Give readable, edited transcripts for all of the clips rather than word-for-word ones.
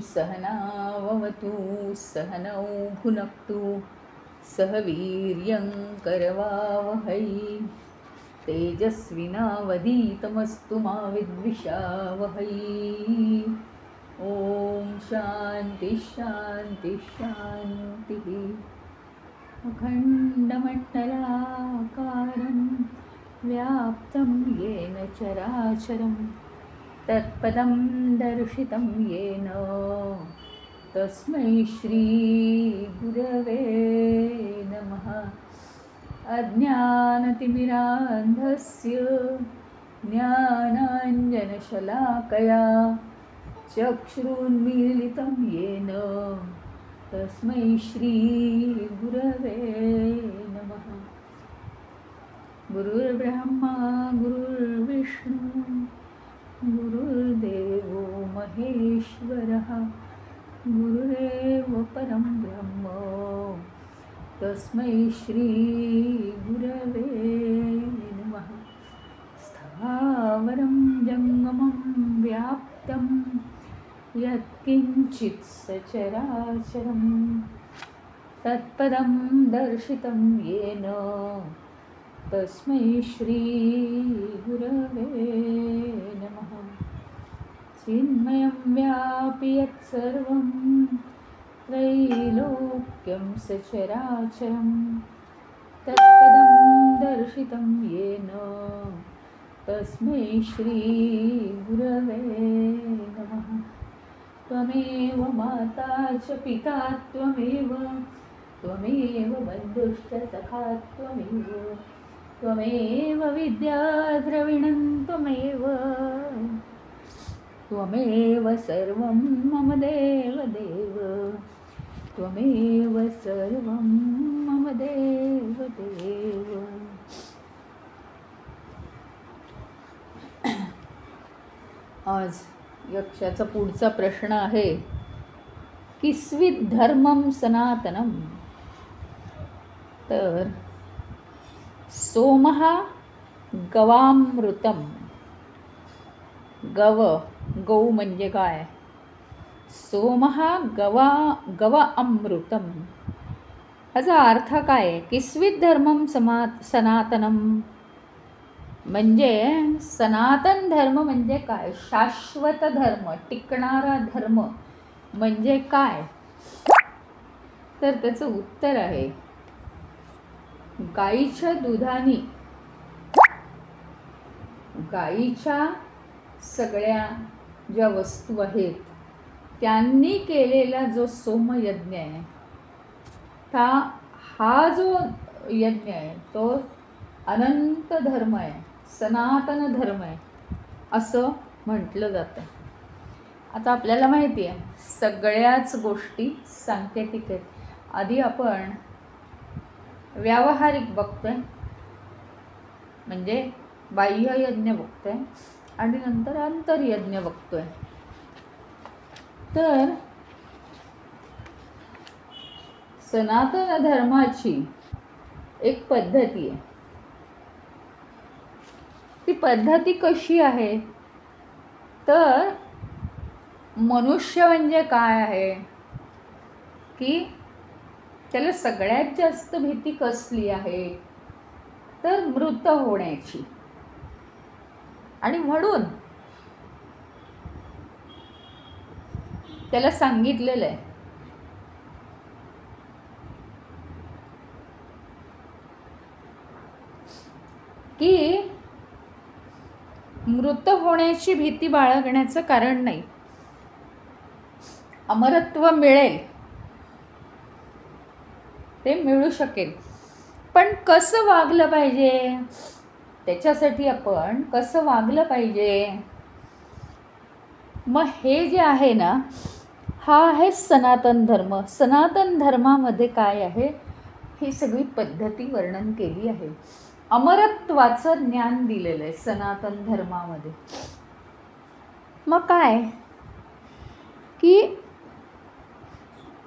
सहनाववतु सहनौ भुनक्तु सह वीर्यं करवावहै तेजस्विनावधीतमस्तु मा विद्विषावहै। ॐ शान्ति शान्ति शान्तिः। अखण्डमण्डलाकारं व्याप्तं येन चराचरं तत्पदं दर्शितं येन तस्मै श्रीगुरवे नमः। अज्ञानतिमिरान्धस्य ज्ञानाञ्जनशलाकया चक्षुरुन्मीलितं येन तस्मै श्रीगुरवे नमः। गुरुर्ब्रह्मा गुरुर्विष्णु गुरुर्देवो महेश्वरः गुरुरेव परं ब्रह्म तस्मै श्रीगुरवे नमः। स्थावरं जङ्गमं व्याप्तं यत्किञ्चित् सचराचरं तत्पदं दर्शितं येन तस्मै श्रीगुरवे नमः। चिन्मयं व्यापि यत्सर्वं त्रैलोक्यं सचराचरं तत्पदं दर्शितं येन तस्मै श्रीगुरवे नमः। त्वमेव माता च पिता त्वमेव बन्धुश्च सखा त्वमेव विद्या द्रविणं त्वमेव सर्वं मम देवदेव त्वमेव सर्वं मम देवदेव। आज यक्षाचा पुढचा प्रश्न आहे, किस्वित् धर्मं सनातनम। तर सोमः गवामृतम, गौ म्हणजे गाय, सोमः गव अमृतम ह्याचा अर्थ काय आहे? किस्वित् धर्मम सनातनम म्हणजे सनातन धर्म म्हणजे काय? शाश्वत धर्म, टिकणारा धर्म म्हणजे काय? तर त्याचं उत्तर आहे, गाईच्या दुधाने, गाईच्या सगळ्या ज्या वस्तू आहेत त्यांनी केलेला जो सोमयज्ञ आहे, हा जो यज्ञ आहे तो अनंत धर्म आहे, सनातन धर्म आहे असं म्हटलं जातं. आता आपल्याला माहिती आहे सगळ्याच गोष्टी सांकेतिक आहेत. आधी आपण व्यावहारिक बघतोय म्हणजे बाह्य यज्ञ बघतोय आणि नंतर अंतर्यज्ञ बघतोय. तर सनातन धर्माची एक पद्धती आहे. ती पद्धती कशी आहे? तर मनुष्य म्हणजे काय आहे की त्याला सगळ्यात जास्त भीती कसली आहे? तर मृत होण्याची. आणि म्हणून त्याला सांगितलेलं आहे की मृत होण्याची भीती बाळगण्याचं कारण नाही, अमरत्व मिळेल, ते मिळू शकेल, पण कसं वागलं पाहिजे? त्याच्यासाठी आपण कसं वागलं पाहिजे. मग हे जे आहे ना, हा आहे सनातन धर्म. सनातन धर्मामध्ये काय आहे, ही सगळी पद्धती वर्णन केली आहे. अमरत्वाचं ज्ञान दिलेलं आहे सनातन धर्मामध्ये. मग काय की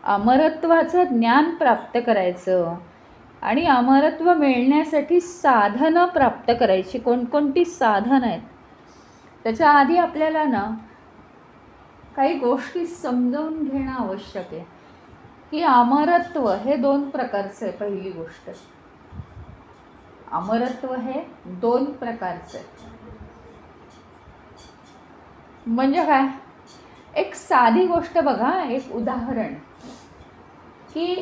अमरत्वाचं ज्ञान प्राप्त करायचं आणि अमरत्व मिळण्यासाठी साधनं प्राप्त करायची. कोणकोणती साधनं आहेत त्याच्या आधी आपल्याला ना काही गोष्टी समजावून घेणं आवश्यक आहे की अमरत्व हे 2 प्रकारचं आहे. पहिली गोष्ट, अमरत्व हे 2 प्रकारचं आहे. म्हणजे काय, एक साधी गोष्ट बघा, एक उदाहरण की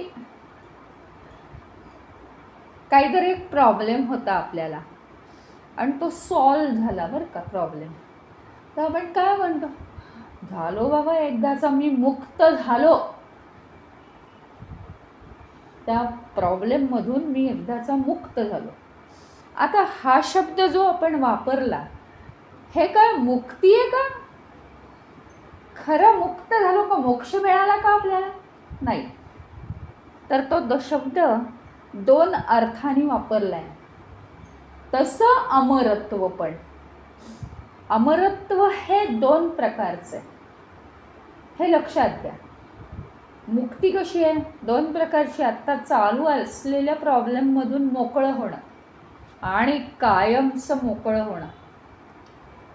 काहीतरी एक प्रॉब्लेम होता आपल्याला आणि तो सॉल्व झाला बरं का प्रॉब्लेम. तर आपण काय म्हणतो, झालो बाबा एकदाचा मी मुक्त झालो, त्या प्रॉब्लेममधून मी एकदाचा मुक्त झालो. आता हा शब्द जो आपण वापरला, हे काय मुक्ती आहे का? खरं मुक्त झालो का, मोक्ष मिळाला का आपल्याला? नाही. तर तो शब्द 2 अर्थाने वापरला आहे. तसं अमरत्व पण, अमरत्व हे 2 प्रकारचं आहे, हे लक्षात घ्या. मुक्ती कशी आहे, 2 प्रकारची. आत्ता चालू असलेल्या प्रॉब्लेममधून मोकळं होणं आणि कायमचं मोकळं होणं.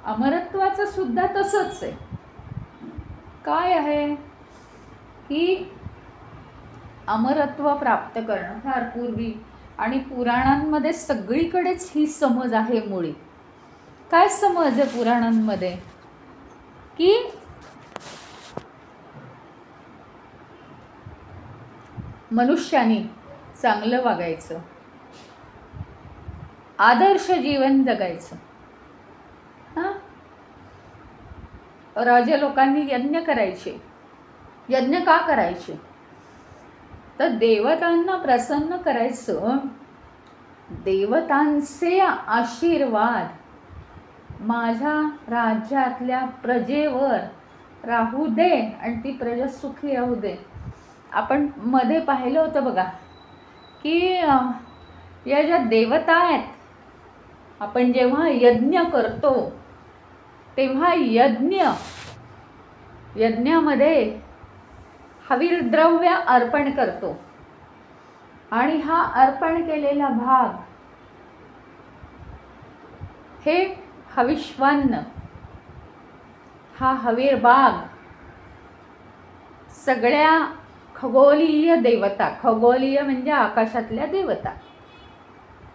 अमरत्वाचं सुद्धा तसंच आहे. काय आहे की अमरत्व प्राप्त करणं फार पूर्वी आणि पुराणांमध्ये सगळीकडेच ही समज आहे मुळी. काय समज आहे पुराणांमध्ये की मनुष्याने चांगलं वागायचं, आदर्श जीवन जगायचं. हां, राजा लोकांनी यज्ञ करायचे. यज्ञ का करायचे, तर देवतांना प्रसन्न करायचं. देवतांचे आशीर्वाद माझ्या राज्यातल्या प्रजेवर राहू दे आणि ती प्रजा सुखी राहू दे. आपण मध्ये पाहिलं होतं बघा की या ज्या देवता आहेत, आपण जेव्हा यज्ञ करतो तेव्हा यज्ञामध्ये हवीर द्रव्य अर्पण करतो आणि हा अर्पण केलेला भाग हे हविष्वान्न, हा हवीर बाग सगळ्या खगोलीय देवता, खगोलीय म्हणजे आकाशातल्या देवता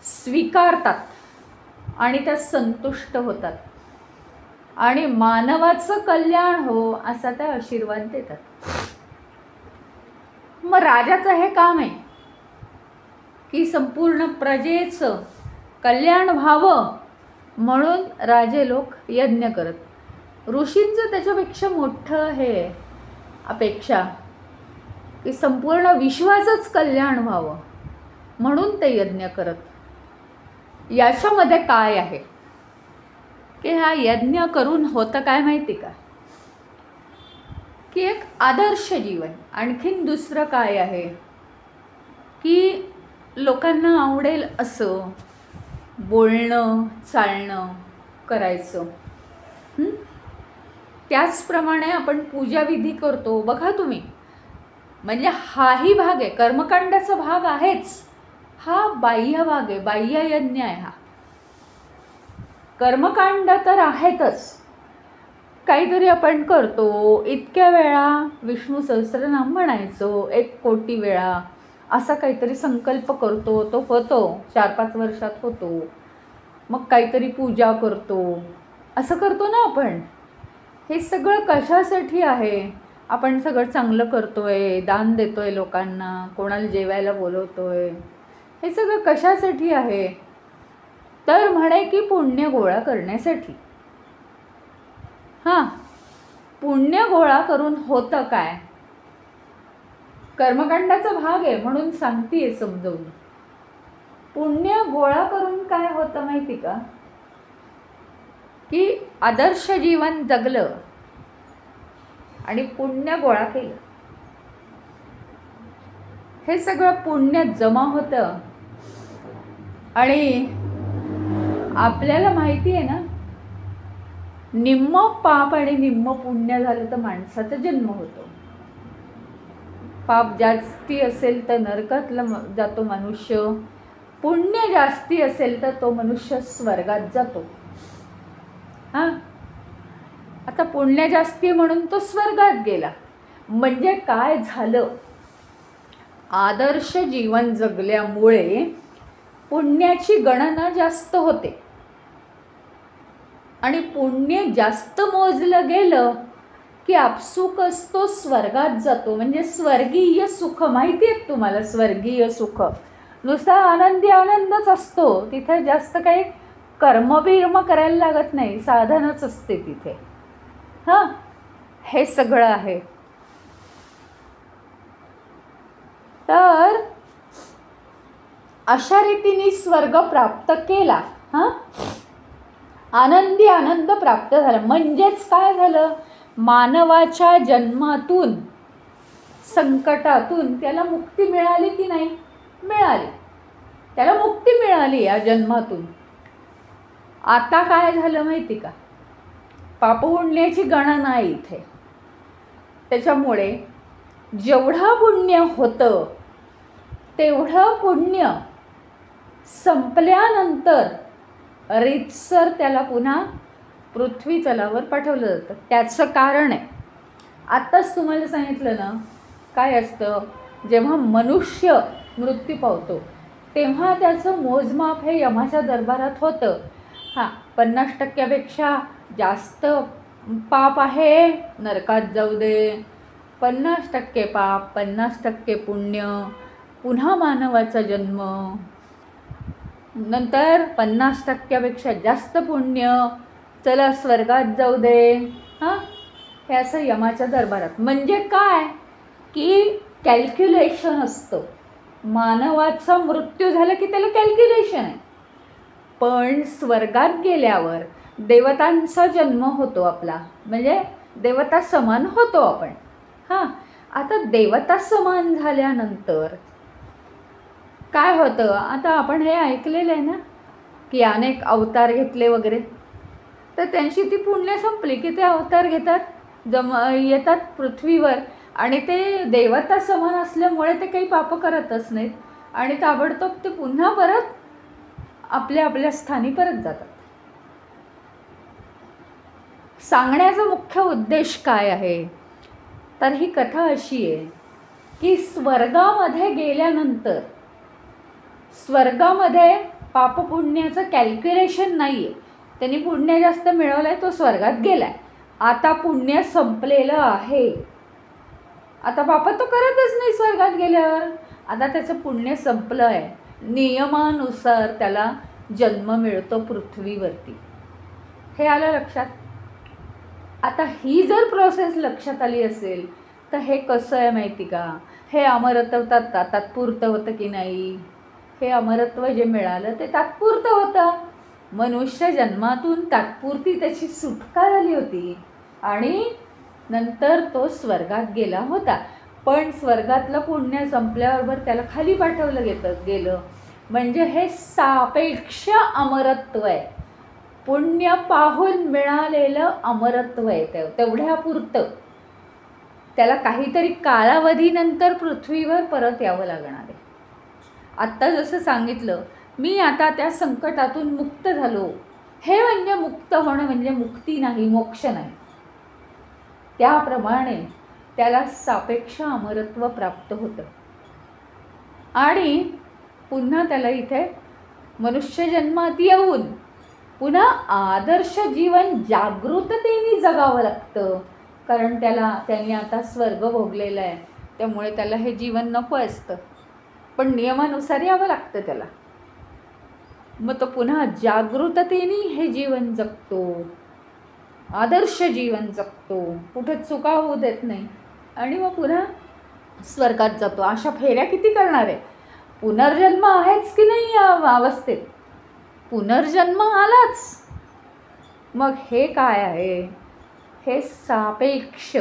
स्वीकारतात आणि त्या संतुष्ट होतात आणि मानवाचं कल्याण हो असा त्या आशीर्वाद देतात. मग राजाचं हे काम आहे की संपूर्ण प्रजेचं कल्याण व्हावं म्हणून राजे लोक यज्ञ करत. ऋषींचं त्याच्यापेक्षा मोठं हे अपेक्षा की संपूर्ण विश्वाचंच कल्याण व्हावं म्हणून ते यज्ञ करत. याच्यामध्ये काय आहे की हा यज्ञ करून होतं काय माहिती का, की एक आदर्श जीवन. आणखीन दुसरं काय आहे की लोकांना आवडेल असं बोलणं चालणं करायचं. त्याचप्रमाणे आपण पूजाविधी करतो बघा तुम्ही, म्हणजे हाही भाग आहे, कर्मकांडाचा भाग आहेच, हा बाह्य भाग आहे, बाह्य यज्ञ आहे. हा कर्मकांड तर आहेतच, काहीतरी आपण करतो, इतक्या वेळा विष्णू सहस्त्रनाम म्हणायचो, 1 कोटी वेळा असा काहीतरी संकल्प करतो, तो होतो, 4-5 वर्षात होतो. मग काहीतरी पूजा करतो, असं करतो ना आपण. हे सगळं कशासाठी आहे, आपण सगळं चांगलं करतोय, दान देतोय लोकांना, कोणाला जेवायला बोलवतोय, हे सगळं कशासाठी आहे, तर म्हणे की पुण्य गोळा करण्यासाठी. हां, पुण्य गोळा करून होतं काय, कर्मकांडाचा भाग आहे म्हणून सांगतेय समजवून पुण्य गोळा करून काय होतं माहिती का, की आदर्श जीवन जगलं आणि पुण्य गोळा केलं, हे सगळं पुण्य जमा होतं. आणि आपल्याला माहिती आहे ना, निम्म पाप आणि निम्म पुण्य झालं तर माणसाचा जन्म होतो. पाप जास्ती असेल तर नरकातला जातो मनुष्य, पुण्य जास्ती असेल तर तो मनुष्य स्वर्गात जातो. हां, आता पुण्य जास्ती म्हणून तो स्वर्गात गेला. म्हणजे काय झालं, आदर्श जीवन जगल्यामुळे पुण्याची गणना जास्त होते आणि पुण्य जास्त मोजलं गेलं की आपसुकच तो स्वर्गात जातो. म्हणजे स्वर्गीय सुख माहिती आहे तुम्हाला, स्वर्गीय सुख नुसता आनंदी आनंदच असतो तिथे, जास्त काही कर्मबिर्म करायला लागत नाही, साधनच असते तिथे. हां, हे सगळं आहे. तर अशा रीतीने स्वर्ग प्राप्त केला, हां, आनंदी आनंद प्राप्त झाला. म्हणजेच काय झालं, मानवाच्या जन्मातून संकटातून त्याला मुक्ती मिळाली की नाही, मिळाली. त्याला मुक्ती मिळाली या जन्मातून. आता काय झालं माहिती का, पापपुण्याची गणना आहे इथे. त्याच्यामुळे जेवढं पुण्य होतं तेवढं पुण्य संपल्यानंतर रीतसर त्याला पुन्हा पृथ्वी तलावर पाठवलं जातं. त्याचं कारण आहे, आत्ताच तुम्हाला सांगितलं ना, काय असतं, जेव्हा मनुष्य मृत्यू पावतो तेव्हा त्याचं मोजमाप हे यमाच्या दरबारात होतं. हां, 50% जास्त पाप आहे नरकात जाऊ दे, 50% पाप, 50% पुण्य, पुन्हा मानवाचा जन्म, नंतर 50%पेक्षा जास्त पुण्य, चला स्वर्गात जाऊ दे. हां, हे असं यमाच्या दरबारात. म्हणजे काय की कॅल्क्युलेशन असतं. मानवाचा मृत्यू झाला की त्याला कॅल्क्युलेशन आहे. पण स्वर्गात गेल्यावर देवतांचा जन्म होतो आपला, म्हणजे देवता समान होतो आपण. हां, आता देवता समान झाल्यानंतर काय होतं, आता आपण हे ऐकलेलं आहे ना की अनेक अवतार घेतले वगैरे, तर त्यांची ती पुण्य संपली की ते अवतार घेतात, येतात पृथ्वीवर आणि ते देवता समान असल्यामुळे ते काही पाप करतच नाहीत आणि ताबडतोब ते पुन्हा परत आपल्या आपल्या स्थानी परत जातात. सांगण्याचा मुख्य उद्देश काय आहे, तर ही कथा अशी आहे की स्वर्गामध्ये गेल्यानंतर स्वर्गामध्ये पापपुण्याचं कॅल्क्युलेशन नाही आहे. त्यांनी पुण्य जास्त मिळवलं आहे, तो स्वर्गात गेला आहे. आता पुण्य संपलेलं आहे, आता पाप तो करतच नाही स्वर्गात गेल्यावर. आता त्याचं पुण्य संपलं आहे, नियमानुसार त्याला जन्म मिळतो पृथ्वीवरती. हे आलं लक्षात. आता ही जर प्रोसेस लक्षात आली असेल तर हे कसं आहे माहिती का, हे अमरत्व तात्पुरतं होतं की नाही, हे अमरत्व जे मिळालं ते तात्पुरतं होतं. मनुष्य जन्मातून तात्पुरती त्याची सुटका झाली होती आणि नंतर तो स्वर्गात गेला होता. पण स्वर्गातलं पुण्य संपल्याबरोबर त्याला खाली पाठवलं गेलं. म्हणजे हे सापेक्ष अमरत्व आहे, पुण्य पाहून मिळालेलं अमरत्व आहे. तेवढ्यापुरतं त्याला काहीतरी कालावधीनंतर पृथ्वीवर परत यावं लागणार आहे. आत्ता जसं सांगितलं मी, आता त्या संकटातून मुक्त झालो, हे म्हणजे मुक्त होणं म्हणजे मुक्ती नाही, मोक्ष नाही. त्याप्रमाणे त्याला सापेक्ष अमरत्व प्राप्त होतं आणि पुन्हा त्याला इथे मनुष्य जन्मात येऊन पुन्हा आदर्श जीवन जागृततेने जगावं लागतं. कारण त्यांनी आता स्वर्ग भोगलेला आहे, त्यामुळे त्याला हे जीवन नको असतं, पण नियमानुसार यावं लागतं त्याला. मग तो पुन्हा जागृततेने हे जीवन जगतो, आदर्श जीवन जगतो, कुठे चुका होऊ देत नाही आणि मग पुन्हा स्वर्गात जातो. अशा फेऱ्या किती करणार आहे. पुनर्जन्म आहेच की नाही या अवस्थेत? पुनर्जन्म आलाच. मग हे काय आहे? हे सापेक्ष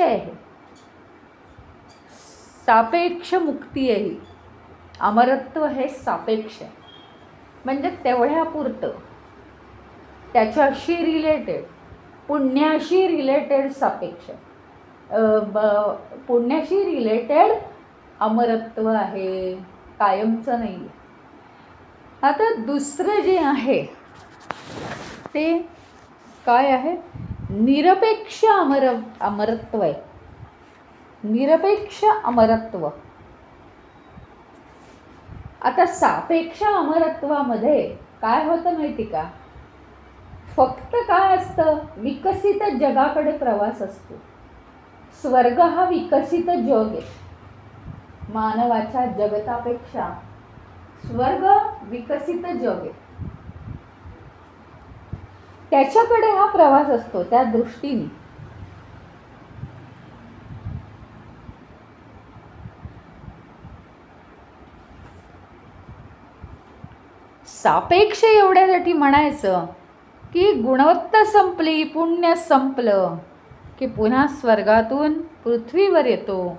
आहे. सापेक्ष मुक्ती आहे ही. अमरत्व हे सापेक्ष आहे, म्हणजे तेवढ्यापुरतं, त्याच्याशी रिलेटेड, पुण्याशी रिलेटेड सापेक्ष, पुण्याशी रिलेटेड अमरत्व आहे, कायमचं नाही आहे. आता दुसरं जे आहे ते काय आहे? निरपेक्ष अमरत्व आहे. निरपेक्ष अमरत्व. आता सापेक्ष अमरत्वामध्ये काय होतं माहिती का? फक्त काय असतं? विकसित जगाकडे प्रवास असतो. स्वर्ग हा विकसित जग आहे. मानवाच्या जगतापेक्षा स्वर्ग विकसित जग आहे, त्याच्याकडे हा प्रवास असतो. त्या दृष्टीने सापेक्ष एवढ्यासाठी म्हणायचं की गुणवत्ता संपली, पुण्य संपलं की पुन्हा स्वर्गातून पृथ्वीवर येतो.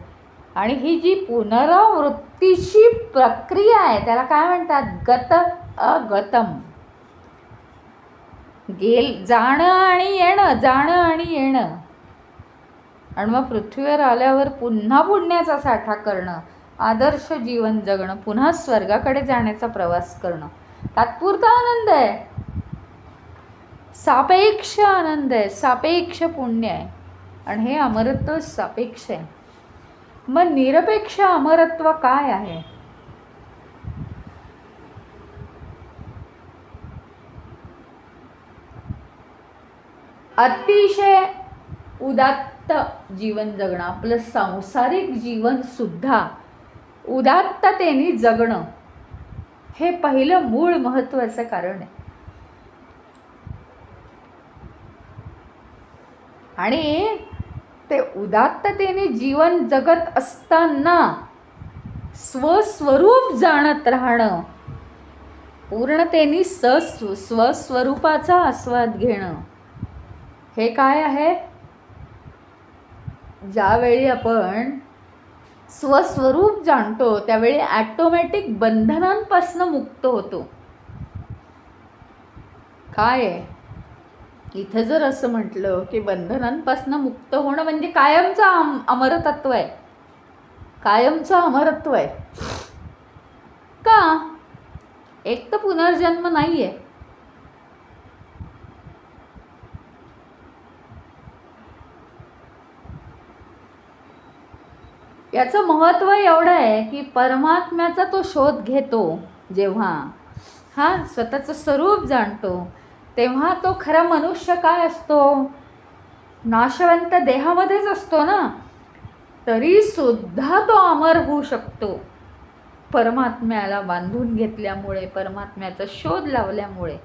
आणि ही जी पुनरावृत्तीची प्रक्रिया आहे त्याला काय म्हणतात? गत अगतम. जाणं आणि येणं, जाणं आणि येणं. आणि मग पृथ्वीवर आल्यावर पुन्हा पुण्याचा साठा करणं, आदर्श जीवन जगणं, पुन्हा स्वर्गाकडे जाण्याचा प्रवास करणं. तात्पुरता आनंद आहे, सापेक्ष आनंद आहे, सापेक्ष पुण्य आहे. आणि हे अमरत्व सापेक्ष आहे. मग निरपेक्ष अमरत्व काय आहे? अतिशय उदात्त जीवन जगणं. आपलं सांसारिक जीवन सुद्धा उदात्ततेने जगणं हे पहिलं मूळ महत्त्वाचं कारण आहे. आणि ते उदात्ततेने जीवन जगत असताना स्वस्वरूप जाणत राहणं, पूर्णतेने स्वस्वरूपाचा आस्वाद घेणं, हे काय आहे? ज्यावेळी आपण स्वस्वरूप जाणतो त्यावेळी ॲटोमॅटिक बंधनांपासून मुक्त होतो. काय आहे इथं जर असं म्हटलं की बंधनांपासून मुक्त होणं म्हणजे कायमचं अमरतत्व आहे, कायमचं अमरत्व आहे. का? एक तर पुनर्जन्म नाही आहे, याचं महत्त्व एवढं आहे की परमात्म्याचा तो शोध घेतो जेव्हा, हा स्वतःचं स्वरूप जाणतो, तेव्हा तो खरा मनुष्य काय असतो? नाशवंत देहामध्येच असतो ना, तरी सुद्धा तो अमर होऊ शकतो परमात्म्याला बांधून घेतल्यामुळे, परमात्म्याचा शोध लावल्यामुळे.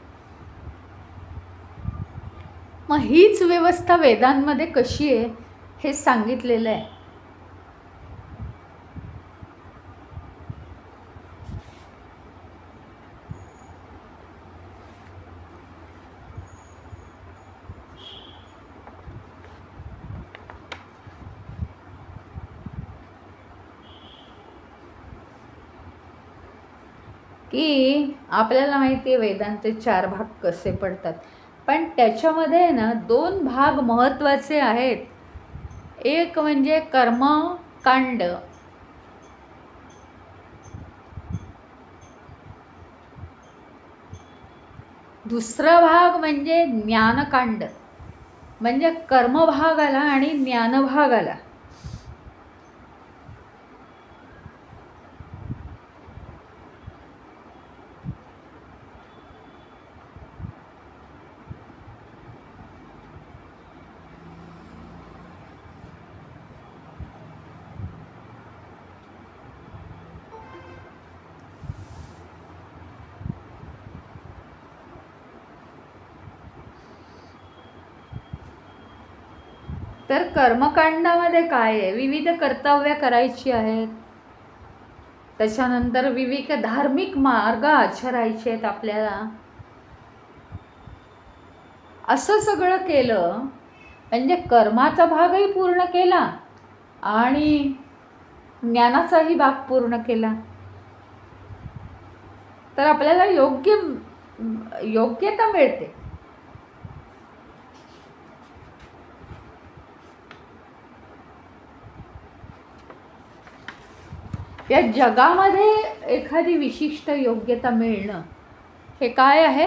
मग हीच व्यवस्था वेदांमध्ये कशी आहे हे सांगितलेलं आहे. की आपल्याला माहिती आहे वेदांचे 4 भाग कसे पडतात, पण त्याच्यामध्ये ना 2 भाग महत्त्वाचे आहेत. एक म्हणजे कर्मकांड, दुसरा भाग म्हणजे ज्ञानकांड. म्हणजे कर्मभाग आला आणि ज्ञानभाग आला. तर कर्मकांडामध्ये काय आहे? विविध कर्तव्य करायची आहेत, त्याच्यानंतर विविध धार्मिक मार्ग आचरायचे आहेत आपल्याला. असं सगळं केलं म्हणजे कर्माचा भागही पूर्ण केला आणि ज्ञानाचाही भाग पूर्ण केला, तर आपल्याला योग्यता मिळते. या जगामध्ये एखादी विशिष्ट योग्यता मिळणं हे काय आहे?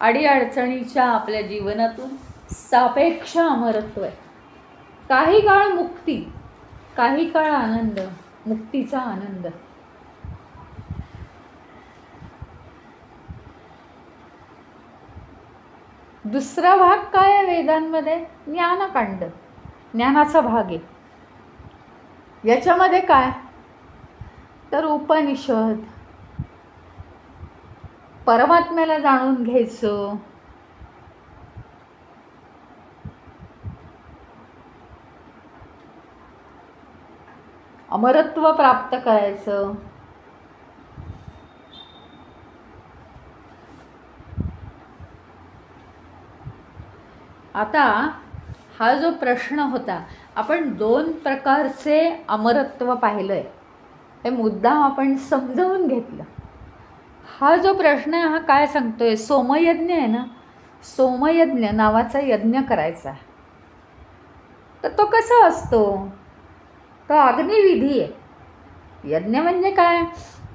अडीअडचणीच्या आपल्या जीवनातून सापेक्ष अमरत्व आहे. काही काळ मुक्ती, काही काळ आनंद, मुक्तीचा आनंद. दुसरा भाग काय आहे वेदांमध्ये? ज्ञानकांड, ज्ञानाचा भाग आहे. याच्यामध्ये काय तर उपनिषद, परमात्म्याला जाणून घ्यायचं, अमरत्व प्राप्त करायचं. आता हा जो प्रश्न होता, आपण 2 प्रकारचे अमरत्व पाहिलंय, हे मुद्दाम आपण समजावून घेतलं. हा जो प्रश्न आहे हा काय सांगतोय? सोमयज्ञ आहे ना, सोमयज्ञ नावाचा यज्ञ करायचा. तर तो कसा असतो? तो अग्निविधी आहे. यज्ञ म्हणजे काय?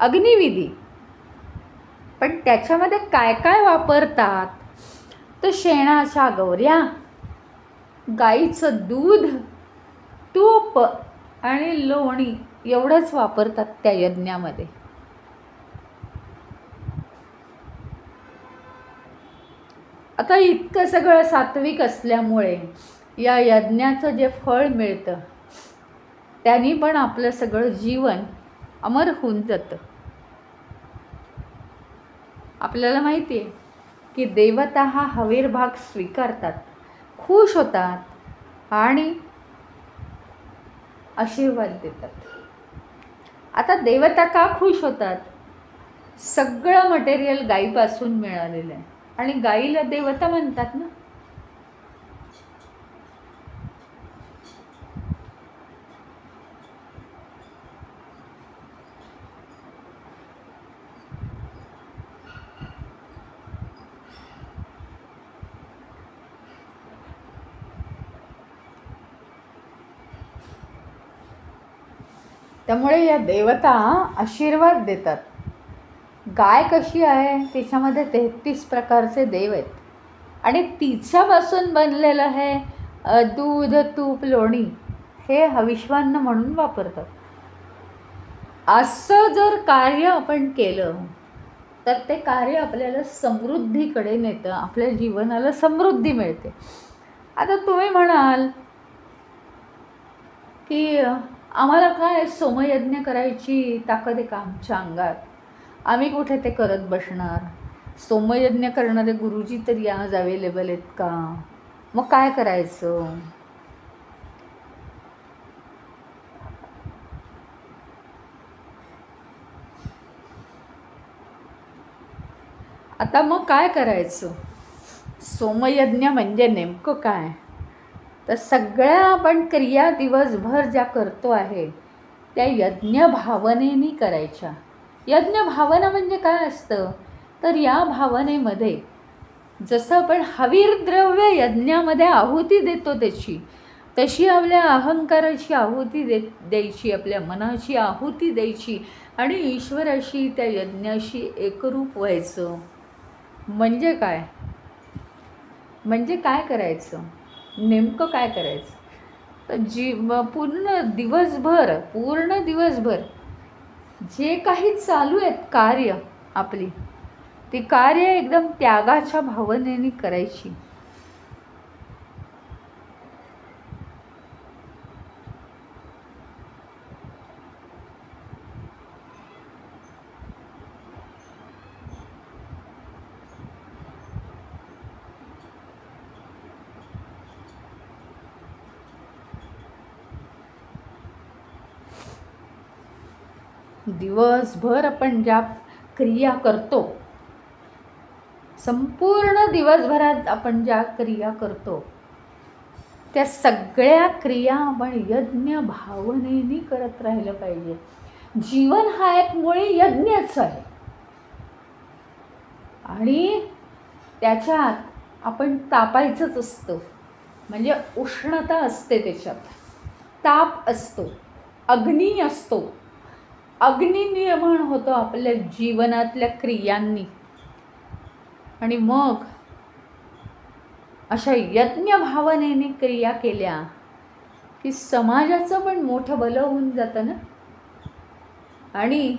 अग्निविधी. पण त्याच्यामध्ये काय काय वापरतात? तर शेणाच्या गौऱ्या, गाईचं दूध, तूप आणि लोणी एवढंच वापरतात त्या यज्ञामध्ये. आता इतकं सगळं सात्विक असल्यामुळे या यज्ञाचं जे फळ मिळतं त्यांनी पण आपलं सगळं जीवन अमर होऊन जातं. आपल्याला माहिती आहे की देवता हा हवीरभाग स्वीकारतात, खुश होतात आणि आशीर्वाद देतात. आता देवता का खुश होतात? सगळं मटेरियल गायीपासून मिळालेलं आहे आणि गाईला देवता म्हणतात ना. त्यामुळे या देवता आशीर्वाद देतात. गाय कशी आहे? तिच्यामध्ये 33 प्रकारचे देव आहेत आणि तिच्यापासून बनलेलं हे दूध, तूप, लोणी हे हविष्वान्न म्हणून वापरतात. असं जर कार्य आपण केलं तर ते कार्य आपल्याला समृद्धीकडे नेतं, आपल्या जीवनाला समृद्धी मिळते. आता तुम्ही म्हणाल की आम्हाला काय सोमयज्ञ करायची ताकद आहे का आमच्या अंगात? आम्ही कुठे ते करत बसणार? सोमयज्ञ करणारे गुरुजी तरी आज अवेलेबल आहेत का? मग काय करायचं? आता मग काय करायचं? सोमयज्ञ म्हणजे नेमकं काय? तर सगळ्या आपण क्रिया दिवसभर ज्या करतो आहे त्या यज्ञ भावनेने करायच्या. यज्ञ भावना म्हणजे काय असतं? तर या भावनेमध्ये जसं आपण हवीरद्रव्य यज्ञामध्ये आहुती देतो तशी आपल्या अहंकाराची आहुती द्यायची, आपल्या मनाची आहुती द्यायची आणि ईश्वराशी, त्या यज्ञाशी एकरूप व्हायचं. म्हणजे काय? म्हणजे काय करायचं? नेमकं काय करायचं? तर पूर्ण दिवसभर जे काही चालू आहेत कार्य आपली, ती कार्य एकदम त्यागाच्या भावनेने करायची. दिवसभर आपण ज्या क्रिया करतो, संपूर्ण दिवसभरात आपण ज्या क्रिया करतो, त्या सगळ्या क्रिया आपण यज्ञ भावनेने करत राहिलं पाहिजे. जीवन हा एक मुळी यज्ञच आहे आणि त्याच्यात आपण तापायचंच असतं. म्हणजे उष्णता असते, त्याच्यात ताप असतो, अग्नी असतो. अग्नी निर्माण होतो आपल्या जीवनातल्या क्रियांनी. आणि मग अशा यज्ञ भावनेने क्रिया केल्या की समाजाचं पण मोठं भलं होऊन जातं ना. आणि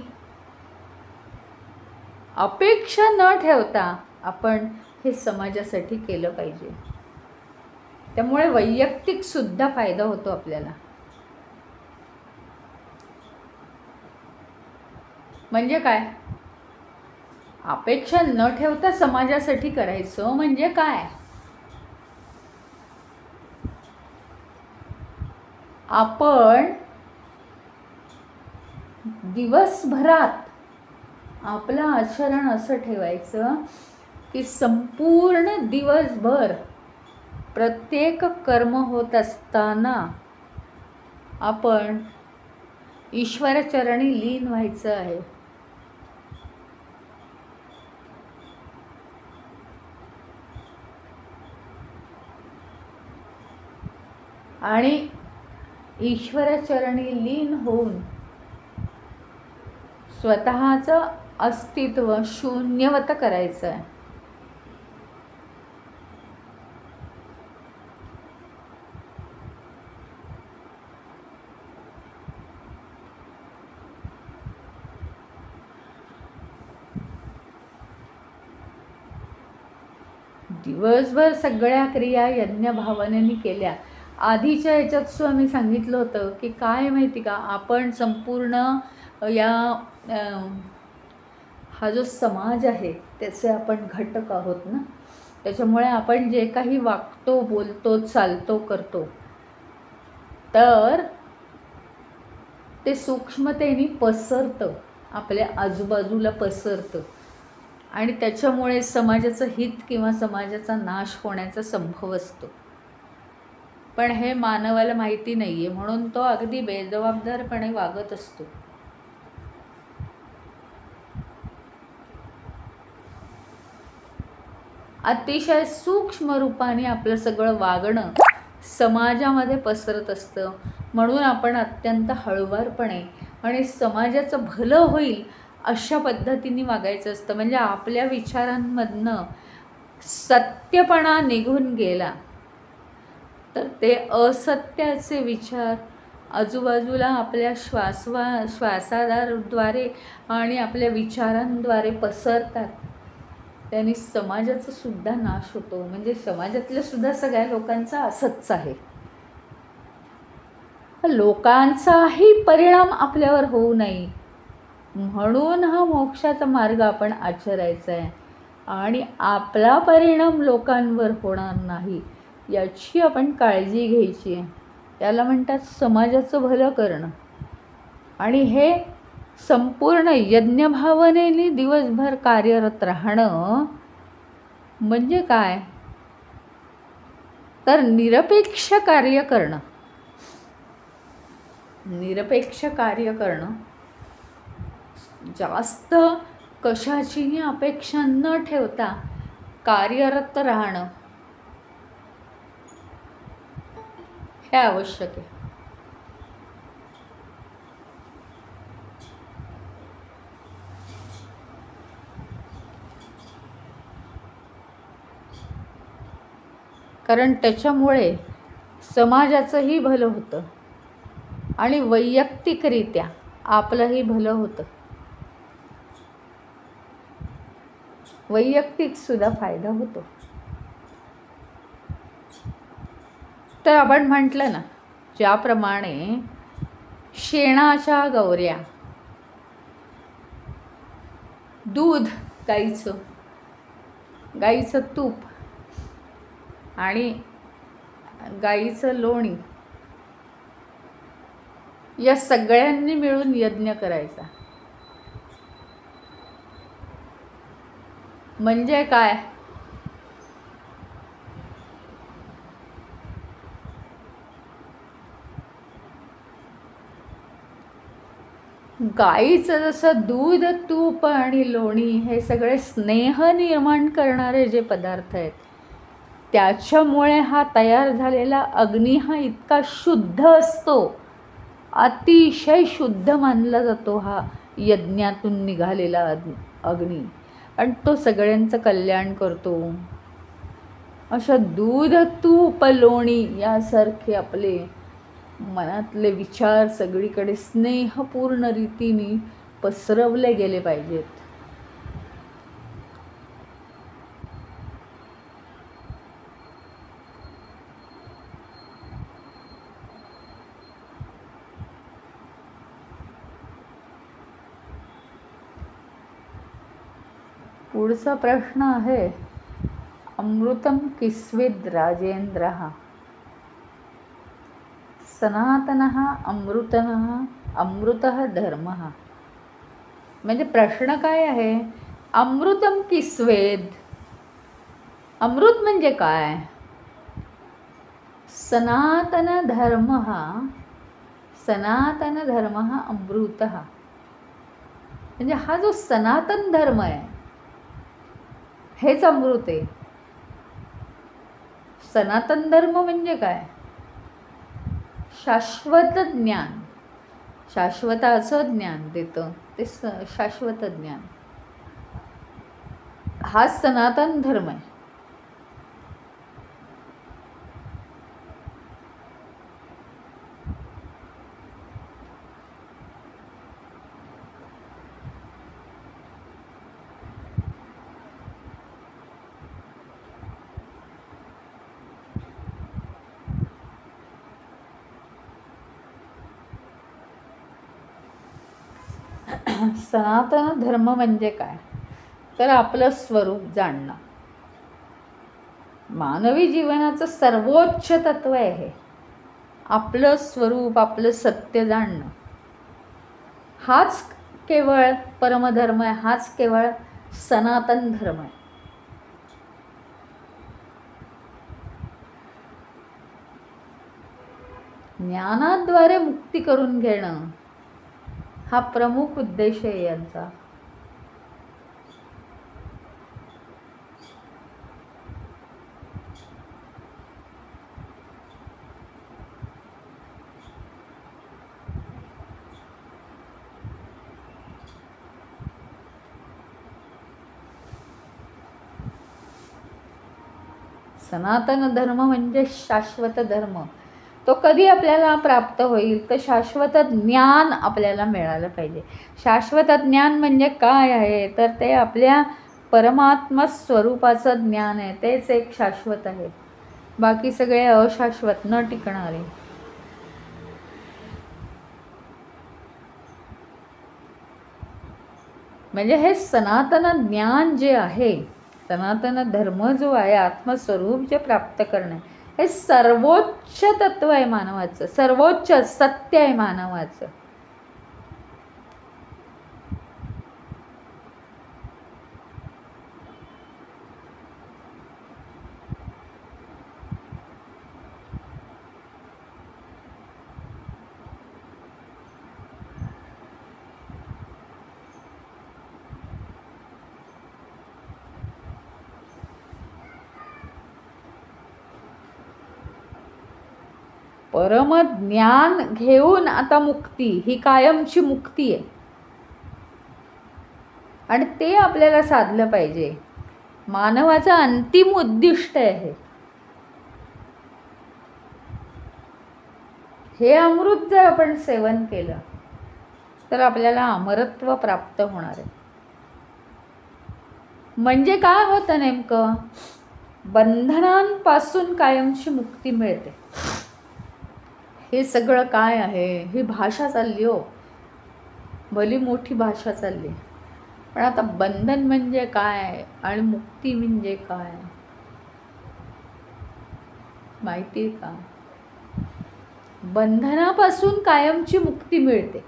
अपेक्षा न ठेवता आपण हे समाजासाठी केलं पाहिजे. त्यामुळे वैयक्तिक सुद्धा फायदा होतो आपल्याला. म्हणजे काय? अपेक्षा न ठेवता समाजासाठी करायचं म्हणजे काय? आपण दिवसभरात आपलं आचरण असं ठेवायचं की संपूर्ण दिवसभर प्रत्येक कर्म होत असताना आपण ईश्वरचरणी लीन व्हायचं आहे. आणि ईश्वरचरणी लीन होऊन स्वतःचं अस्तित्व शून्यवत करायचं आहे. दिवसभर सगळ्या क्रिया यज्ञ भावनेने केल्या. आधीच्या ह्याच्यात सुद्धा मी सांगितलं होतं की काय माहिती का, आपण संपूर्ण या हा जो समाज आहे त्याचे आपण घटक आहोत ना. त्याच्यामुळे आपण जे काही वागतो, बोलतो, चालतो, करतो तर ते सूक्ष्मतेने पसरतं, आपल्या आजूबाजूला पसरतं आणि त्याच्यामुळे समाजाचं हित किंवा समाजाचा नाश होण्याचा संभव असतो. पण हे मानवाला माहिती नाही आहे, म्हणून तो अगदी बेजबाबदारपणे वागत असतो. अतिशय सूक्ष्म रूपाने आपलं सगळं वागणं समाजामध्ये पसरत असतं. म्हणून आपण अत्यंत हळुवारपणे आणि समाजाचं भलं होईल अशा पद्धतीने वागायचं असतं. म्हणजे आपल्या विचारांमधनं सत्यपणा निघून गेला तर ते असत्याचे विचार आजूबाजूला आपल्या श्वासाद्वारे आणि आपल्या विचारांद्वारे पसरतात. त्यांनी समाजाचा सुद्धा नाश होतो. म्हणजे समाजातल्या सुद्धा सगळ्या लोकांचा असंच आहे. लोकांचाही परिणाम आपल्यावर होऊ नये म्हणून हा मोक्षाचा मार्ग आपण आचरायचा आहे. आणि आपला परिणाम लोकांवर होणार नाही याची आपण काळजी घ्यायची आहे. त्याला म्हणतात समाजाचं भलं करणं. आणि हे संपूर्ण यज्ञभावनेने दिवसभर कार्यरत राहणं म्हणजे काय, तर निरपेक्ष कार्य करणं. निरपेक्ष कार्य करणं, जास्त कशाचीही अपेक्षा न ठेवता कार्यरत राहणं हे आवश्यक आहे. कारण त्याच्यामुळे समाजाचंही भलं होतं आणि वैयक्तिकरित्या आपलंही भलं होतं. वैयक्तिक सुद्धा फायदा होतो. तर आपण म्हटलं ना, ज्याप्रमाणे शेणाच्या गौऱ्या, दूध गाईचं तूप आणि गाईचं लोणी या सगळ्यांनी मिळून यज्ञ करायचा. म्हणजे काय? गाईचं जसं दूध, तूप आणि लोणी हे सगळे स्नेह निर्माण करणारे जे पदार्थ आहेत, त्याच्यामुळे हा तयार झालेला अग्नी हा इतका शुद्ध असतो, अतिशय शुद्ध मानला जातो हा यज्ञातून निघालेला अग्नी, आणि तो सगळ्यांचं कल्याण करतो. असं दूध, तूप, लोणी यासारखे आपले मनातले विचार सगळीकडे स्नेहपूर्ण रीतीने पसरवले गेले पाहिजेत. पुढचा प्रश्न आहे, अमृतम किस्विद राजेंद्रः सनातनः अमृतः अमृतः धर्मः. म्हणजे प्रश्न काय आहे, अमृतम किस्वेद, अमृत म्हणजे काय? सनातन धर्मः, सनातन धर्मः अमृतः. म्हणजे हा जो सनातन धर्म आहे हेच अमृत आहे. सनातन धर्म म्हणजे काय? शाश्वत ज्ञान, शाश्वताचं ज्ञान देतं ते शाश्वत ज्ञान, हा सनातन धर्म आहे. सनातन धर्म म्हणजे काय? तर आपलं स्वरूप जाणणं. मानवी जीवनाचं सर्वोच्च तत्व आहे हे. आपलं स्वरूप, आपलं सत्य जाणणं, हाच केवळ परमधर्म आहे, हाच केवळ सनातन धर्म आहे. ज्ञानाद्वारे मुक्ती करून घेणं हा प्रमुख उद्देश आहे यांचा. सनातन धर्म म्हणजे शाश्वत धर्म. तो कधी आपल्याला प्राप्त होईल? तर शाश्वत ज्ञान आपल्याला मिळालं पाहिजे. शाश्वत ज्ञान म्हणजे काय आहे? तर ते आपल्या परमात्मा स्वरूपाचं ज्ञान आहे, तेच एक शाश्वत आहे. बाकी सगळे अशाश्वत, न टिकणारे. म्हणजे हे सनातन ज्ञान जे आहे, सनातन धर्म जो आहे, आत्मस्वरूप जे प्राप्त करणे, हे सर्वोच्च तत्व आहे मानवाचं, सर्वोच्च सत्य आहे मानवाचं. परमज्ञान घेऊन आता मुक्ती, ही कायमची मुक्ती आहे, आणि ते आपल्याला साधलं पाहिजे. मानवाचं अंतिम उद्दिष्ट आहे हे. अमृत जर आपण सेवन केलं तर आपल्याला अमरत्व प्राप्त होणार आहे. म्हणजे काय होतं नेमकं? बंधनांपासून कायमची मुक्ती मिळते. हे सगळं काय आहे? ही भाषा चालली हो, भली मोठी भाषा चालली. पण आता बंधन म्हणजे काय आणि मुक्ती म्हणजे काय माहिती आहे का? बंधनापासून कायमची मुक्ती मिळते.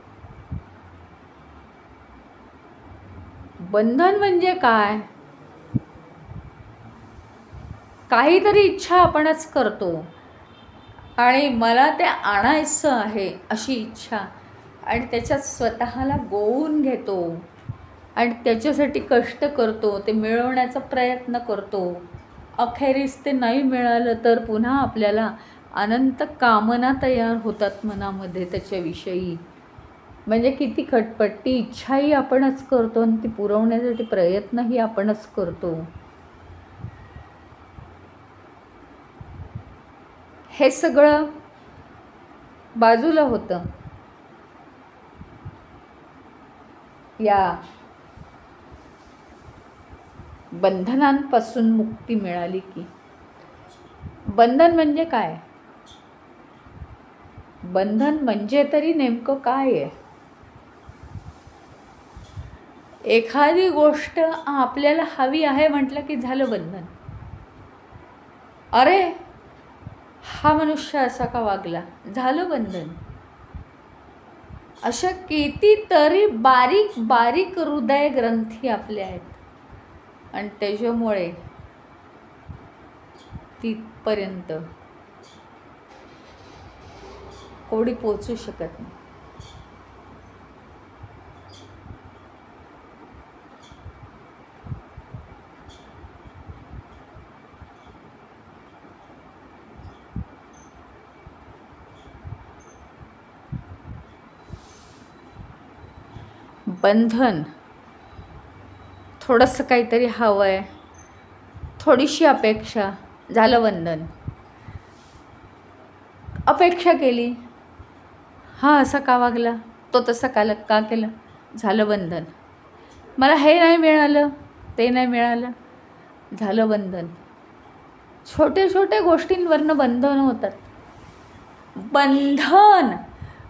बंधन म्हणजे काय? काहीतरी इच्छा आपणच करतो आणि मला ते आणायचं आहे अशी इच्छा, आणि त्याच्यात स्वतःला गोवून घेतो आणि त्याच्यासाठी कष्ट करतो, ते मिळवण्याचा प्रयत्न करतो. अखेरीस ते नाही मिळालं तर पुन्हा आपल्याला अनंत कामना तयार होतात मनामध्ये त्याच्याविषयी. म्हणजे किती खटपट, ती इच्छाही आपणच करतो आणि ती पुरवण्यासाठी प्रयत्नही आपणच करतो. हे सगळं बाजूला होतं या बंधनांपासून मुक्ती मिळाली की. बंधन म्हणजे काय? बंधन म्हणजे तरी नेमकं काय आहे? एखादी गोष्ट आपल्याला हवी आहे म्हटलं की झालं बंधन. अरे हा मनुष्य असा का वागला, झालं बंधन. अशा कितीतरी बारीक बारीक हृदय ग्रंथी आपल्या आहेत आणि त्याच्यामुळे तिथपर्यंत कोणी पोचू शकत नाही. बंधन, थोडंसं काहीतरी हवं आहे, थोडीशी अपेक्षा, झालं बंधन. अपेक्षा केली, हा असा का वागला, तो तसा का केलं, झालं बंधन. मला हे नाही मिळालं, ते नाही मिळालं, झालं बंधन. छोट्या छोट्या गोष्टींवरनं बंधन होतात. बंधन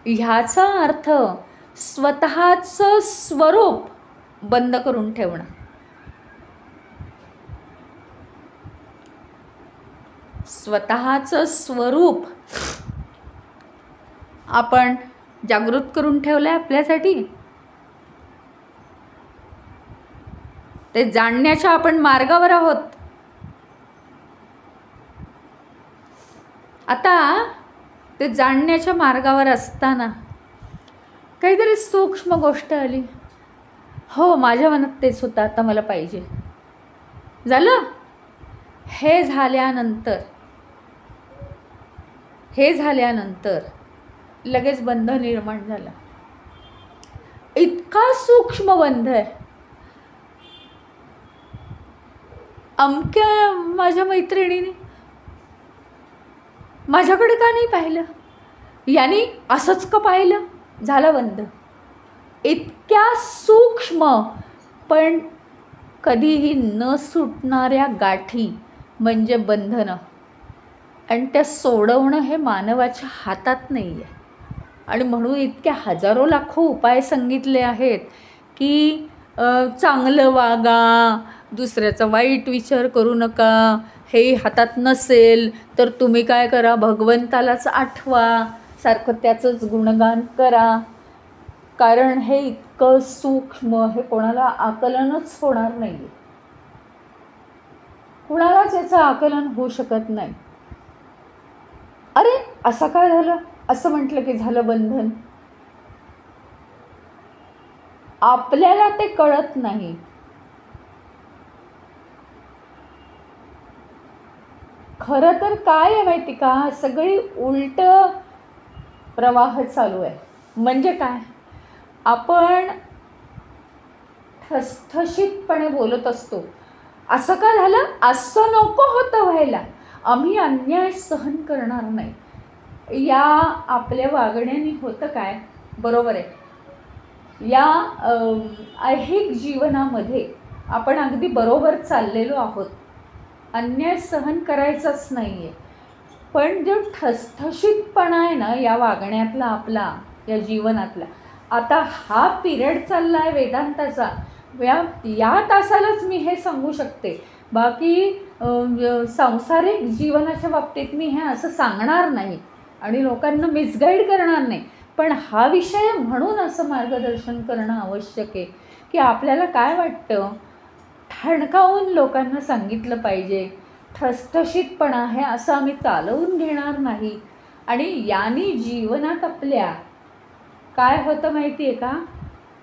ह्याचा अर्थ स्वतःचं स्वरूप बंद करून ठेवणं. स्वतःचं स्वरूप आपण जागृत करून ठेवलं आहे आपल्यासाठी. ते जाणण्याच्या आपण मार्गावर आहोत. आता ते जाणण्याच्या मार्गावर असताना काहीतरी सूक्ष्म गोष्ट आली, हो माझ्या मनात तेच होतं, आता मला पाहिजे, झालं. हे झाल्यानंतर लगेच बंध निर्माण झाला. इतका सूक्ष्म बंध आहे. अमक्या माझ्या मैत्रिणीने माझ्याकडे का नाही पाहिलं, यानी असंच का पाहिलं, झालं बंध. इतक्या सूक्ष्म पण कधीही न सुटणाऱ्या गाठी म्हणजे बंधनं, आणि त्या सोडवणं हे मानवाच्या हातात नाही आहे. आणि म्हणून इतक्या हजारो लाखो उपाय सांगितले आहेत की चांगलं वागा, दुसऱ्याचा वाईट विचार करू नका, हे हातात नसेल तर तुम्ही काय करा, भगवंतालाच आठवा, सारखं त्याचंच गुणगान करा. कारण हे इतकं सूक्ष्म, हे कोणाला आकलनच होणार नाही. कुणालाच याचं आकलन होऊ शकत नाही. अरे असं काय झालं, असं म्हटलं की झालं बंधन. आपल्याला ते कळत नाही. खरं तर काय आहे माहिती का, सगळी उलट प्रवाह चालू आहे. म्हणजे काय, आपण ठसठशीतपणे बोलत असतो, असं का झालं, असं नको होतं व्हायला, आम्ही अन्याय सहन करणार नाही. या आपल्या वागण्याने होतं काय, बरोबर आहे, या ऐहिक जीवनामध्ये आपण अगदी बरोबर चाललेलो आहोत, अन्याय सहन करायचाच नाही आहे. पण जो ठसठशीतपणा आहे ना या वागण्यातला आपला, या जीवनातला, आता हा पिरियड चालला आहे वेदांताचा, या तासालाच मी हे सांगू शकते. बाकी सांसारिक जीवनाच्या बाबतीत मी हे असं सांगणार नाही आणि लोकांना मिसगाईड करणार नाही. पण हा विषय म्हणून असं मार्गदर्शन करणं आवश्यक आहे की आपल्याला काय वाटतं ठणकावून लोकांना सांगितलं पाहिजे ठसठशीतपणा आहे असं आम्ही चालवून घेणार नाही. आणि याने जीवनात आपल्या काय होतं माहिती आहे का,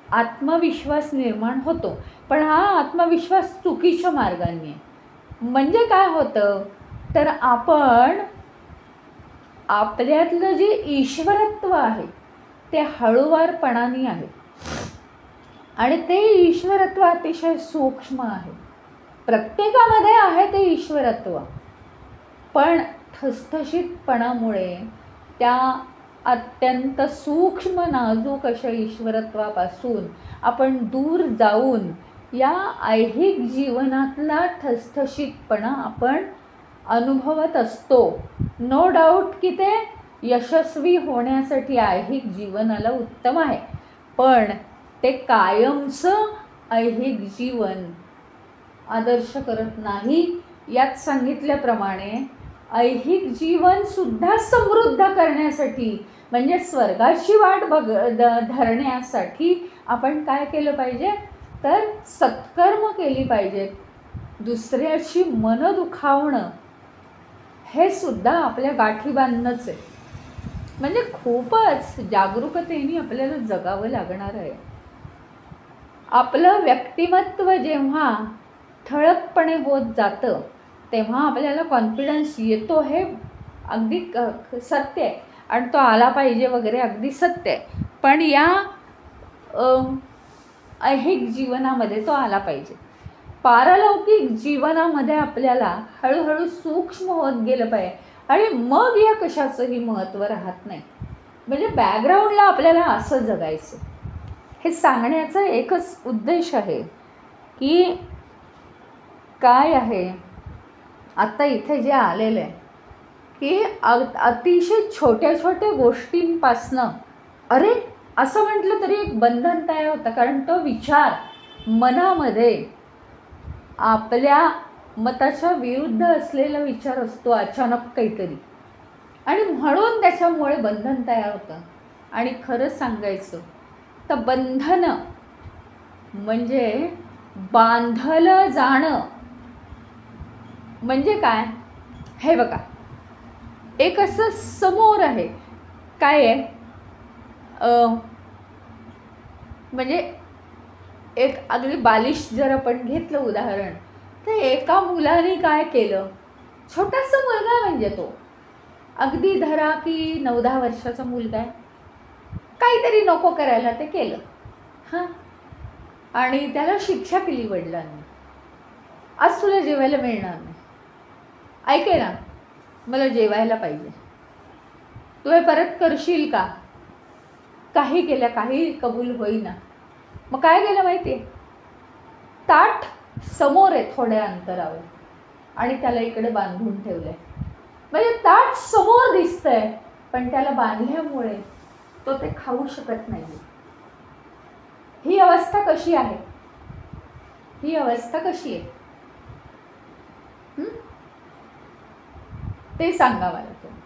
आत्मविश्वास निर्माण होतो. पण हा आत्मविश्वास चुकीच्या मार्गाने आहे. म्हणजे काय होतं तर आपण आपल्यातलं जे ईश्वरत्व आहे ते हळूवारपणाने आहे आणि ते ईश्वरत्व अतिशय सूक्ष्म आहे. प्रत्येकामध्ये आहे ते ईश्वरत्व, पण ठसठशीतपणामुळे त्या अत्यंत सूक्ष्म नाजूक अशा ईश्वरत्वापासून आपण दूर जाऊन या ऐहिक जीवनातला ठसठशीतपणा आपण अनुभवत असतो. नो डाऊट की ते यशस्वी होण्यासाठी ऐहिक जीवनाला उत्तम आहे, पण ते कायमचं ऐहिक जीवन आदर्श करत नाही. यात सांगितल्याप्रमाणे ऐहिक जीवनसुद्धा समृद्ध करण्यासाठी म्हणजे स्वर्गाची वाट धरण्यासाठी आपण काय केलं पाहिजे तर सत्कर्म केली पाहिजेत. दुसऱ्याची मनं दुखावणं हे सुद्धा आपल्या गाठी बांधणंच आहे. म्हणजे खूपच जागरूकतेने आपल्याला जगावं लागणार आहे. आपलं व्यक्तिमत्व जेव्हा ठळकपणे होत जातं तेव्हा आपल्याला कॉन्फिडन्स येतो, हे अगदी सत्य आहे आणि तो आला पाहिजे वगैरे, अगदी सत्य आहे. पण या ऐहिक जीवनामध्ये तो आला पाहिजे. पारलौकिक जीवनामध्ये आपल्याला हळूहळू सूक्ष्म होत गेलं पाहिजे आणि मग या कशाचंही महत्त्व राहत नाही. म्हणजे बॅकग्राऊंडला आपल्याला असं जगायचं. हे सांगण्याचा एकच उद्देश आहे की काय आहे आत्ता इथे जे आलेलं आहे की अतिशय छोट्या छोट्या गोष्टींपासनं अरे असं म्हटलं तरी एक बंधन तयार होतं. कारण तो विचार मनामध्ये आपल्या मताच्या विरुद्ध असलेला विचार असतो अचानक काहीतरी, आणि म्हणून त्याच्यामुळे बंधन तयार होतं. आणि खरं सांगायचं तर बंधन म्हणजे बांधलं जाणं म्हणजे काय, हे बघा एक असं समोर आहे काय आहे म्हणजे एक अगदी बालिश जर आपण घेतलं उदाहरण तर एका मुलाने काय केलं, छोटासा मुलगा म्हणजे तो अगदी धरा की 9-10 वर्षाचा मुलगा आहे, काहीतरी नको करायला ते केलं हां, आणि त्याला शिक्षा केली वडिलांनी. आज तुला जेवायला मिळणार नाही, ऐके ना मला जेवायला पाहिजे, तू हे परत करशील का. काही केलं काही कबूल होईना. मग काय केलं माहिती आहे, ताट समोर आहे थोड्या अंतरावर आणि त्याला इकडे बांधून ठेवलं आहे. म्हणजे ताट समोर दिसतंय पण त्याला बांधल्यामुळे तो ते खाऊ शकत नाही. ही अवस्था कशी आहे, ही अवस्था कशी आहे ते सांगा मला तुम्ही.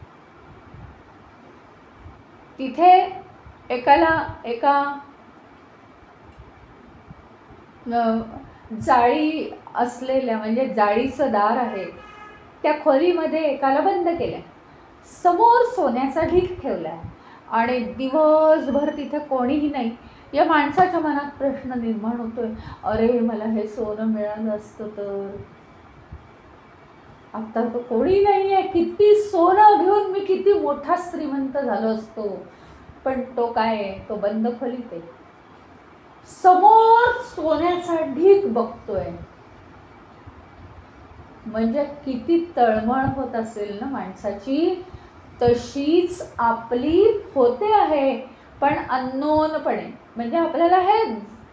तिथे एका जाळी असलेल्या म्हणजे जाळीचं दार आहे त्या खोलीमध्ये एकाला बंद केलं, समोर सोन्याचा ढीग ठेवला आहे आणि दिवसभर तिथे कोणीही नाही. या माणसाच्या मनात प्रश्न निर्माण होतोय, अरे मला हे सोनं मिळालं असतं तर, आता तो कोणी नाही आहे, किती सोनं घेऊन मी किती मोठा श्रीमंत झालो असतो. पण तो काय आहे, तो बंद खोलीत आहे, समोर सोन्याचा ढीग बघतोय. म्हणजे किती तळमळ होत असेल ना माणसाची. तशीच आपली होते आहे पण अननोनपणे. म्हणजे आपल्याला हे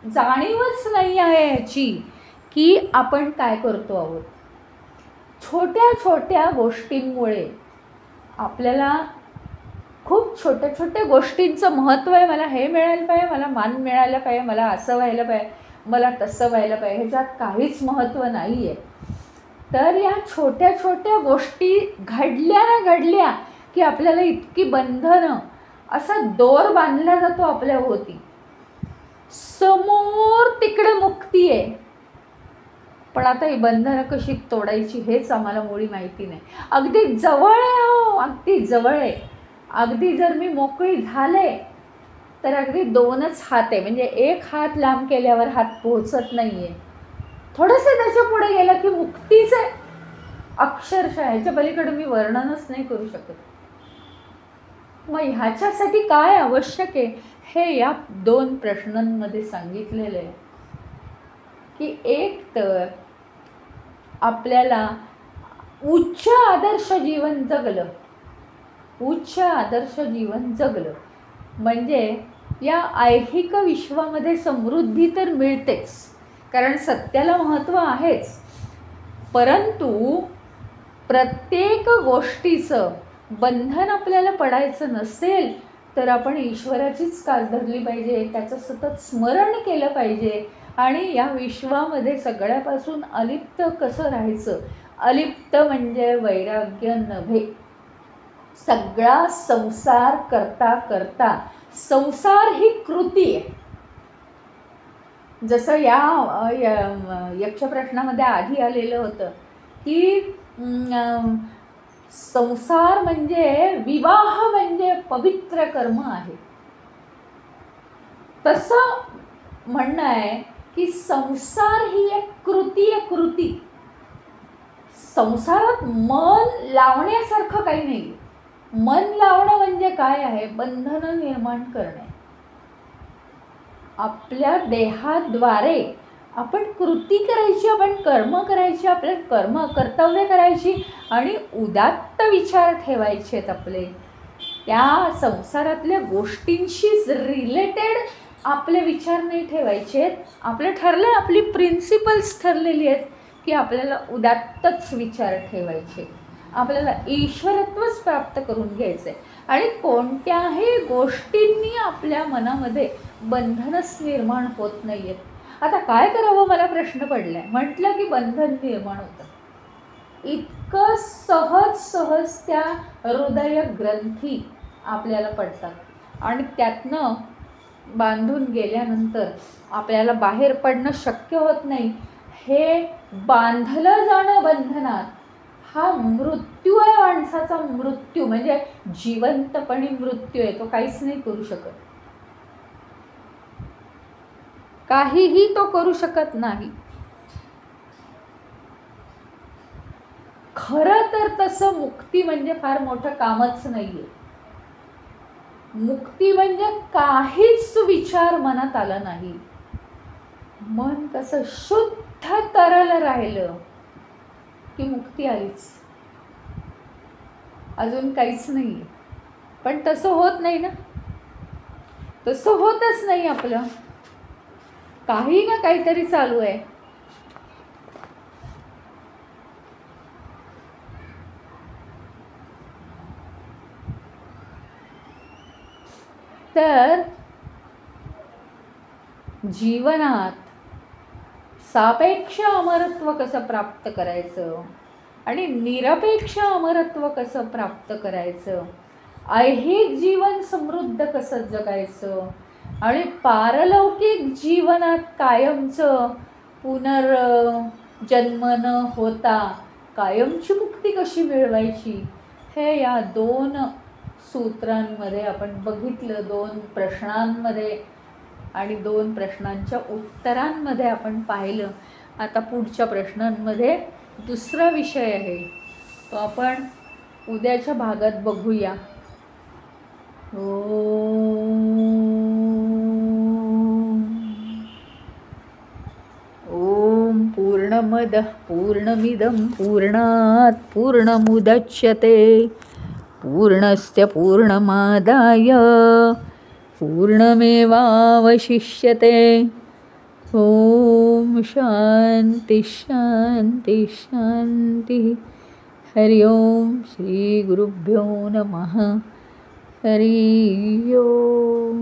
जाणीवच नाही आहे याची की आपण काय करतो आहोत. छोट्या छोट्या गोष्टींमुळे आपल्याला खूप छोट्या छोट्या गोष्टींचं महत्त्व आहे. मला हे मिळायला पाहिजे, मला मान मिळायला पाहिजे, मला असं व्हायला पाहिजे, मला तसं व्हायला पाहिजे, ह्याच्यात काहीच महत्त्व नाही आहे. तर या छोट्या छोट्या गोष्टी घडल्या की आपल्याला इतकी बंधनं, असा दोर बांधला जातो आपल्या होती. समोर तिकडे मुक्ती आहे पण आता ही बंधनं कशी तोडायची हेच आम्हाला मुळी माहिती नाही. अगदी जवळ आहे हो, अगदी जवळ आहे. अगदी जर मी मोकळी झाले तर अगदी 2च हात आहे, म्हणजे एक हात लांब केल्यावर हात पोहोचत नाही आहे. थोडंसं त्याच्या पुढे गेलं की मुक्तीच आहे अक्षरशः. ह्याच्या पलीकडे मी वर्णनच नाही करू शकत. मग ह्याच्यासाठी काय आवश्यक आहे हे या 2 प्रश्नांमध्ये सांगितलेलं आहे की एक तर आपल्याला उच्च आदर्श जीवन जगलं, उच्च आदर्श जीवन जगलं म्हणजे या ऐहिक विश्वामध्ये समृद्धी तर मिळतेच, कारण सत्याला महत्त्व आहेच, परंतु प्रत्येक गोष्टीचं बंधन आपल्याला पडायचं नसेल तर आपण ईश्वराचीच कास धरली पाहिजे, त्याचं सतत स्मरण केलं पाहिजे आणि या विश्वामध्ये सगळ्यापासून अलिप्त कसं राहायचं. अलिप्त म्हणजे वैराग्य नव्हे. सगळा संसार करता करता, संसार ही कृती आहे. जसं या यक्षप्रश्नामध्ये आधी आलेलं होतं की संसार म्हणजे विवाह म्हणजे पवित्र कर्म आहे. तसं म्हणणं आहे की संसार ही एक कृती आहे, कृती. संसारात मन लावण्यासारखं काही नाही. मन लावणं म्हणजे काय आहे? बंधनं निर्माण करणे. आपल्या देहाद्वारे आपण कृती करायची, आपण कर्म करायची, आपले कर्तव्य करायची आणि उदात्त विचार ठेवायचे आहेत आपले. त्या संसारातल्या गोष्टींशीच रिलेटेड आपले विचार नाही ठेवायचे आहेत. आपलं ठरलं, आपली प्रिन्सिपल्स ठरलेली आहेत की आपल्याला उदात्तच विचार ठेवायचे, आपल्याला ईश्वरत्वच प्राप्त करून घ्यायचं आहे आणि कोणत्याही गोष्टींनी आपल्या मनामध्ये बंधनच निर्माण होत नाही आहेत. आता काय करावं मला प्रश्न पडला आहे. म्हटलं की बंधन निर्माण होतं. इतकं सहज त्या हृदय ग्रंथी आपल्याला पडतात आणि त्यातनं बांधून गेल्यानंतर आपल्याला बाहेर पडणं शक्य होत नाही. हे बांधलं जाणं बंधनात हा मृत्यू आहे, माणसाचा मृत्यू. म्हणजे जिवंतपणी मृत्यू आहे, तो काहीच नाही करू शकत, काहीही तो करू शकत नाही. खरं तर तसं मुक्ती म्हणजे फार मोठं कामच नाहीये. मुक्ती म्हणजे काहीच विचार मनात आला नाही, मन कसं शुद्ध तरल राहिलं की मुक्ती आलीच. अजून काहीच नाही. पण तसं होत नाही ना, तसं होतच नाही. आपलं काही ना काहीतरी चालू आहे. तर जीवनात सापेक्ष अमरत्व कसं प्राप्त करायचं आणि निरपेक्ष अमरत्व कसं प्राप्त करायचं, ऐहिक जीवन समृद्ध कसं जगायचं आणि पारलौकिक जीवनात कायमचं पुनर्जन्म न होता कायमची मुक्ती कशी मिळवायची, हे या 2 सूत्रांमध्ये आपण बघितलं. 2 प्रश्नांमध्ये आणि 2 प्रश्नांच्या उत्तरांमध्ये आपण पाहिलं. आता पुढच्या प्रश्नांमध्ये दुसरा विषय आहे, तो आपण उद्याच्या भागात बघूया. ओम पूर्णमदः पूर्णमिदं पूर्णात् पूर्णमुदच्यते पूर्णस्य पूर्णमादाय पूर्णमेवावशिष्यते. ओम शांति शांति शांति. हरि ओम. श्री गुरुभ्यो नमः. हरि ओम.